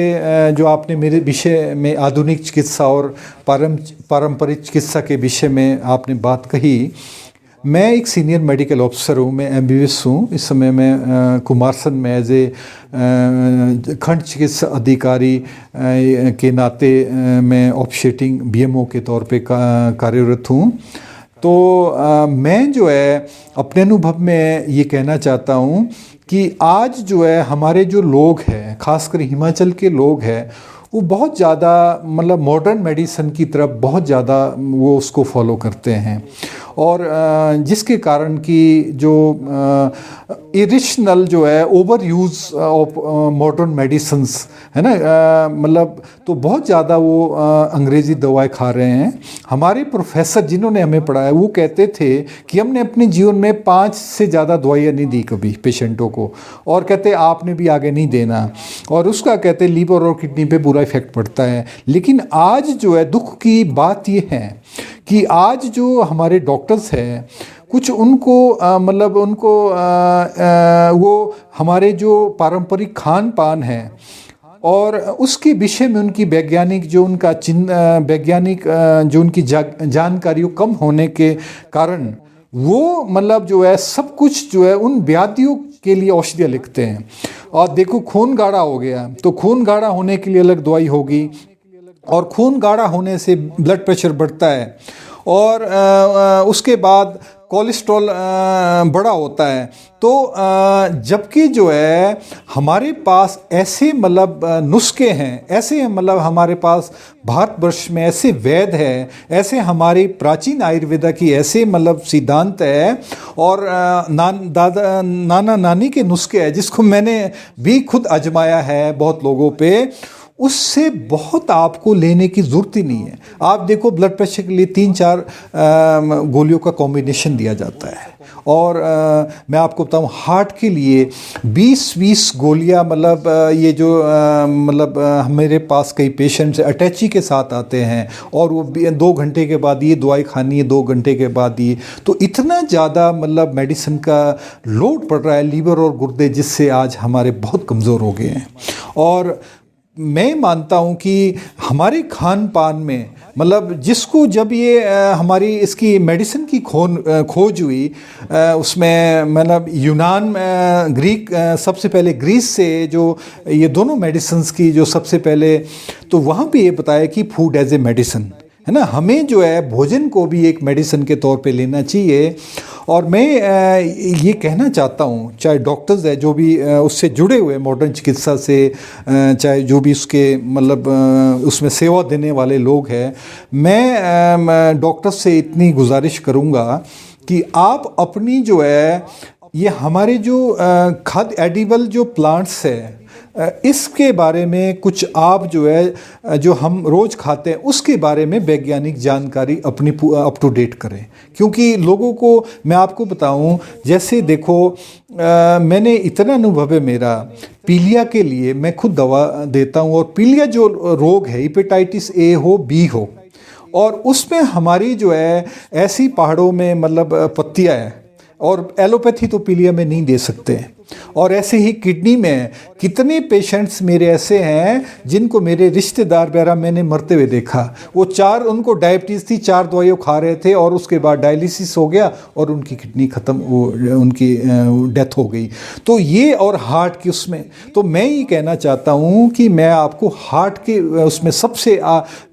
जो आपने मेरे विषय में आधुनिक चिकित्सा और पारंपरिक चिकित्सा के विषय में आपने बात कही, मैं एक सीनियर मेडिकल ऑफिसर हूँ, मैं MBBS हूँ। इस समय मैं कुमारसैन में एज ए खंड चिकित्सा अधिकारी के नाते मैं ऑफिशिएटिंग BMO के तौर पे कार्यरत हूँ। तो मैं जो है अपने अनुभव में ये कहना चाहता हूँ कि आज जो है हमारे जो लोग हैं, खासकर हिमाचल के लोग हैं, वो बहुत ज़्यादा मतलब मॉडर्न मेडिसिन की तरफ बहुत ज़्यादा वो उसको फॉलो करते हैं, और जिसके कारण कि जो इरेशनल जो है over use of modern medicines है ना, मतलब तो बहुत ज़्यादा वो अंग्रेज़ी दवाएं खा रहे हैं। हमारे प्रोफेसर जिन्होंने हमें पढ़ाया वो कहते थे कि हमने अपने जीवन में 5 से ज़्यादा दवाइयाँ नहीं दी कभी पेशेंटों को, और कहते आपने भी आगे नहीं देना, और उसका कहते लीवर और किडनी पे बुरा इफेक्ट पड़ता है। लेकिन आज जो है दुख की बात ये है कि आज जो हमारे डॉक्टर्स हैं, कुछ उनको मतलब उनको वो हमारे जो पारंपरिक खान पान है और उसके विषय में उनकी वैज्ञानिक जो उनका वैज्ञानिक जो उनकी जानकारियों कम होने के कारण वो मतलब जो है सब कुछ जो है उन व्याधियों के लिए औषधियाँ लिखते हैं। और देखो खून गाढ़ा हो गया तो खून गाढ़ा होने के लिए अलग दवाई होगी, और खून गाढ़ा होने से ब्लड प्रेशर बढ़ता है, और उसके बाद कोलेस्ट्रॉल बड़ा होता है। तो जबकि जो है हमारे पास ऐसे मतलब नुस्खे हैं, ऐसे मतलब हमारे पास भारतवर्ष में ऐसे वैद है, ऐसे हमारी प्राचीन आयुर्वेदा की ऐसे मतलब सिद्धांत है और नाना नानी के नुस्खे है जिसको मैंने भी खुद आजमाया है बहुत लोगों पे, उससे बहुत आपको लेने की ज़रूरत ही नहीं है। आप देखो ब्लड प्रेशर के लिए 3-4 गोलियों का कॉम्बिनेशन दिया जाता है और मैं आपको बताऊं हार्ट के लिए 20-20 गोलियां मतलब ये जो मतलब मेरे पास कई पेशेंट्स अटैची के साथ आते हैं और वो 2 घंटे के बाद ये दवाई खानी है, 2 घंटे के बाद ये, तो इतना ज़्यादा मतलब मेडिसिन का लोड पड़ रहा है लीवर और गुर्दे, जिससे आज हमारे बहुत कमज़ोर हो गए हैं। और मैं मानता हूँ कि हमारे खान पान में मतलब जिसको जब ये हमारी इसकी मेडिसिन की खोज हुई उसमें मतलब यूनान ग्रीक सबसे पहले ग्रीस से जो ये दोनों मेडिसिन्स की जो सबसे पहले, तो वहाँ पे ये बताया कि फूड एज ए मेडिसिन है ना, हमें जो है भोजन को भी एक मेडिसिन के तौर पे लेना चाहिए। और मैं ये कहना चाहता हूँ, चाहे डॉक्टर्स है जो भी उससे जुड़े हुए मॉडर्न चिकित्सा से, चाहे जो भी उसके मतलब उसमें सेवा देने वाले लोग हैं, मैं डॉक्टर्स से इतनी गुजारिश करूँगा कि आप अपनी जो है ये हमारे जो खाद्य एडिबल जो प्लांट्स है इसके बारे में कुछ आप जो है जो हम रोज़ खाते हैं उसके बारे में वैज्ञानिक जानकारी अपनी अप टू डेट करें। क्योंकि लोगों को मैं आपको बताऊं, जैसे देखो मैंने इतना अनुभव है मेरा, पीलिया के लिए मैं खुद दवा देता हूं और पीलिया जो रोग है हेपेटाइटिस ए हो बी हो, और उसमें हमारी जो है ऐसी पहाड़ों में मतलब पत्तियां है और एलोपैथी तो पीलिया में नहीं दे सकते। और ऐसे ही किडनी में कितने पेशेंट्स मेरे ऐसे हैं जिनको मेरे रिश्तेदार वगैरह मैंने मरते हुए देखा, वो उनको डायबिटीज़ थी, 4 दवाइयाँ खा रहे थे और उसके बाद डायलिसिस हो गया और उनकी किडनी ख़त्म, उनकी डेथ हो गई। तो ये और हार्ट की उसमें, तो मैं ये कहना चाहता हूँ कि मैं आपको हार्ट के उसमें सबसे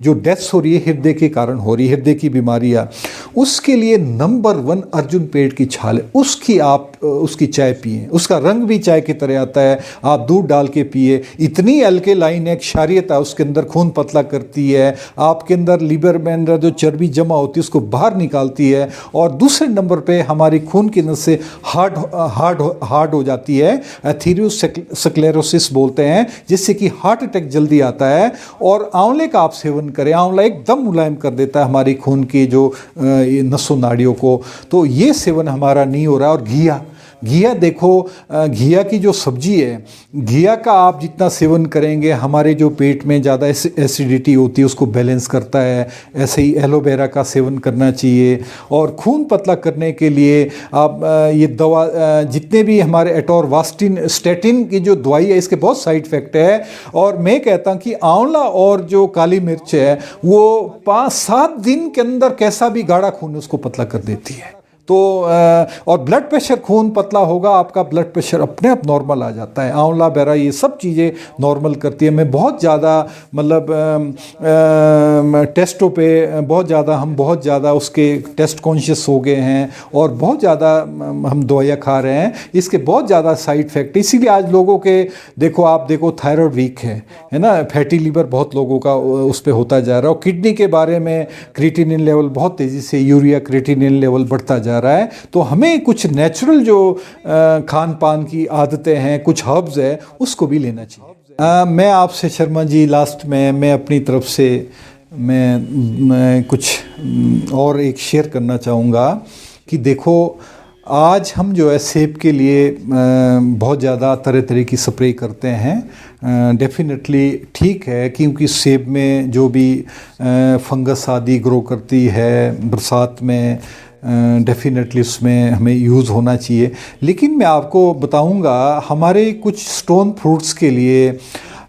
जो डेथ्स हो रही है हृदय के कारण हो रही है, हृदय की बीमारियाँ, उसके लिए नंबर 1 अर्जुन पेड़ की छाल है, उसकी आप उसकी चाय पिए, उसका रंग भी चाय की तरह आता है, आप दूध डाल के पिए, इतनी अल्केलाइन है, क्षारीयता है उसके अंदर, खून पतला करती है, आपके अंदर लीवर में अंदर जो चर्बी जमा होती है उसको बाहर निकालती है, और दूसरे नंबर पे हमारी खून की नसें हार्ड हो जाती है, एथेरोस्क्लेरोसिस बोलते हैं, जिससे कि हार्ट अटैक जल्दी आता है। और आंवले का आप सेवन करें, आंवला एकदम मुलायम कर देता है हमारी खून की जो नसों नाड़ियों को, तो ये सेवन हमारा नहीं हो रहा। और घिया देखो, घिया की जो सब्जी है, घिया का आप जितना सेवन करेंगे हमारे जो पेट में ज़्यादा एसिडिटी होती है उसको बैलेंस करता है। ऐसे ही एलोवेरा का सेवन करना चाहिए। और खून पतला करने के लिए आप ये दवा जितने भी हमारे एटोरवास्टिन स्टेटिन की जो दवाई है इसके बहुत साइड इफेक्ट है। और मैं कहता हूँ कि आंवला और जो काली मिर्च है वो 5-7 दिन के अंदर कैसा भी गाढ़ा खून उसको पतला कर देती है। तो और ब्लड प्रेशर, खून पतला होगा आपका, ब्लड प्रेशर अपने आप नॉर्मल आ जाता है। आंवला बेरा ये सब चीज़ें नॉर्मल करती है। मैं बहुत ज़्यादा मतलब टेस्टों पे हम बहुत ज़्यादा उसके टेस्ट कॉन्शियस हो गए हैं और बहुत ज़्यादा हम दवाइयाँ खा रहे हैं, इसके बहुत ज़्यादा साइड इफेक्ट। इसीलिए आज लोगों के आप देखो थायराइड वीक है ना, फैटी लीवर बहुत लोगों का उस पर होता जा रहा है। और किडनी के बारे में क्रिएटिनिन लेवल बहुत तेज़ी से, यूरिया क्रिएटिनिन लेवल बढ़ता जा रहा है। तो हमें कुछ नेचुरल जो खान पान की आदतें हैं, कुछ हर्ब्स है, उसको भी लेना चाहिए। मैं आपसे शर्मा जी लास्ट में मैं अपनी तरफ से मैं कुछ और एक शेयर करना चाहूँगा कि देखो आज हम जो है सेब के लिए बहुत ज़्यादा तरह की स्प्रे करते हैं। डेफिनेटली ठीक है, क्योंकि सेब में जो भी फंगस आदि ग्रो करती है बरसात में, डेफिनेटली उसमें हमें यूज़ होना चाहिए। लेकिन मैं आपको बताऊंगा हमारे कुछ स्टोन फ्रूट्स के लिए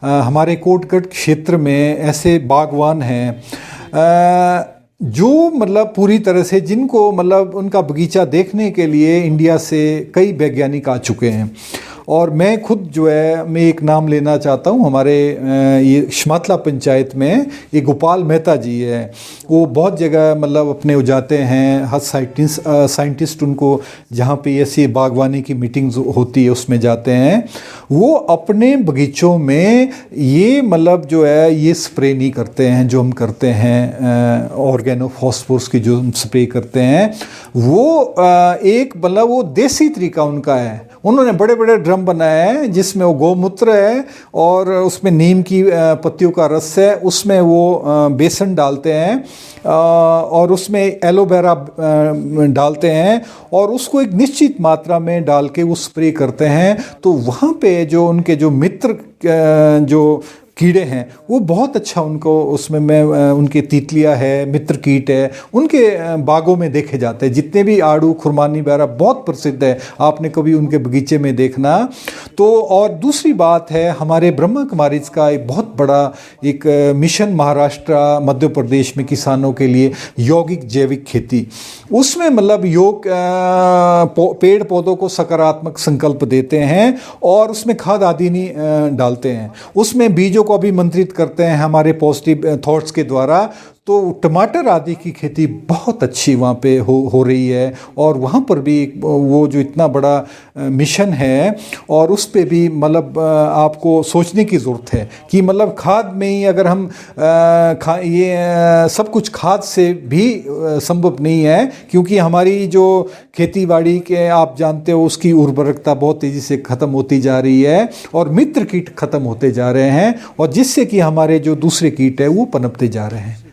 हमारे कोटगढ़ क्षेत्र में ऐसे बागवान हैं जो मतलब पूरी तरह से, जिनको मतलब उनका बगीचा देखने के लिए इंडिया से कई वैज्ञानिक आ चुके हैं और मैं खुद जो है मैं एक नाम लेना चाहता हूँ, हमारे ये शमातला पंचायत में ये गोपाल मेहता जी है, वो बहुत जगह मतलब अपने जाते हैं, हर साइंटिस्ट उनको जहाँ पे ऐसी बागवानी की मीटिंग्स होती है उसमें जाते हैं, वो अपने बगीचों में ये मतलब जो है ये स्प्रे नहीं करते हैं जो हम करते हैं ऑर्गेनोफॉस्फोरस की जो हम स्प्रे करते हैं, वो एक मतलब वो देसी तरीका उनका है। उन्होंने बड़े बड़े ड्रम बनाए हैं जिसमें वो गौमूत्र है और उसमें नीम की पत्तियों का रस है, उसमें वो बेसन डालते हैं और उसमें एलोवेरा डालते हैं और उसको एक निश्चित मात्रा में डाल के वो स्प्रे करते हैं। तो वहाँ पे जो उनके जो मित्र जो कीड़े हैं वो बहुत अच्छा उनको उसमें मैं उनके तितलियाँ है, मित्र कीट है, उनके बागों में देखे जाते हैं। जितने भी आड़ू खुरमानी वगैरह बहुत प्रसिद्ध है, आपने कभी उनके बगीचे में देखना। तो और दूसरी बात है, हमारे ब्रह्मा कुमारीज का एक बहुत बड़ा एक मिशन महाराष्ट्र मध्य प्रदेश में किसानों के लिए यौगिक जैविक खेती, उसमें मतलब योग पेड़ पौधों को सकारात्मक संकल्प देते हैं और उसमें खाद आदि नहीं डालते हैं, उसमें बीजों को अभिमंत्रित करते हैं हमारे पॉजिटिव थॉट्स के द्वारा। तो टमाटर आदि की खेती बहुत अच्छी वहाँ पे हो रही है और वहाँ पर भी वो जो इतना बड़ा मिशन है और उस पे भी मतलब आपको सोचने की ज़रूरत है कि मतलब खाद में ही अगर हम ये सब कुछ खाद से भी संभव नहीं है, क्योंकि हमारी जो खेती बाड़ी के आप जानते हो उसकी उर्वरकता बहुत तेज़ी से ख़त्म होती जा रही है और मित्र कीट ख़त्म होते जा रहे हैं और जिससे कि हमारे जो दूसरे कीट है वो पनपते जा रहे हैं।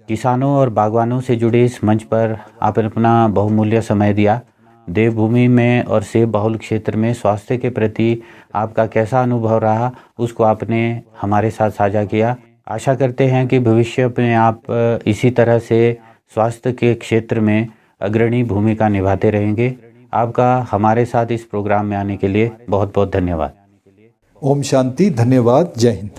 किसानों और बागवानों से जुड़े इस मंच पर आपने अपना बहुमूल्य समय दिया। देवभूमि में और सेब बहुल क्षेत्र में स्वास्थ्य के प्रति आपका कैसा अनुभव रहा उसको आपने हमारे साथ साझा किया। आशा करते हैं कि भविष्य में आप इसी तरह से स्वास्थ्य के क्षेत्र में अग्रणी भूमिका निभाते रहेंगे। आपका हमारे साथ इस प्रोग्राम में आने के लिए बहुत बहुत धन्यवाद। ओम शांति, धन्यवाद, जय हिंद।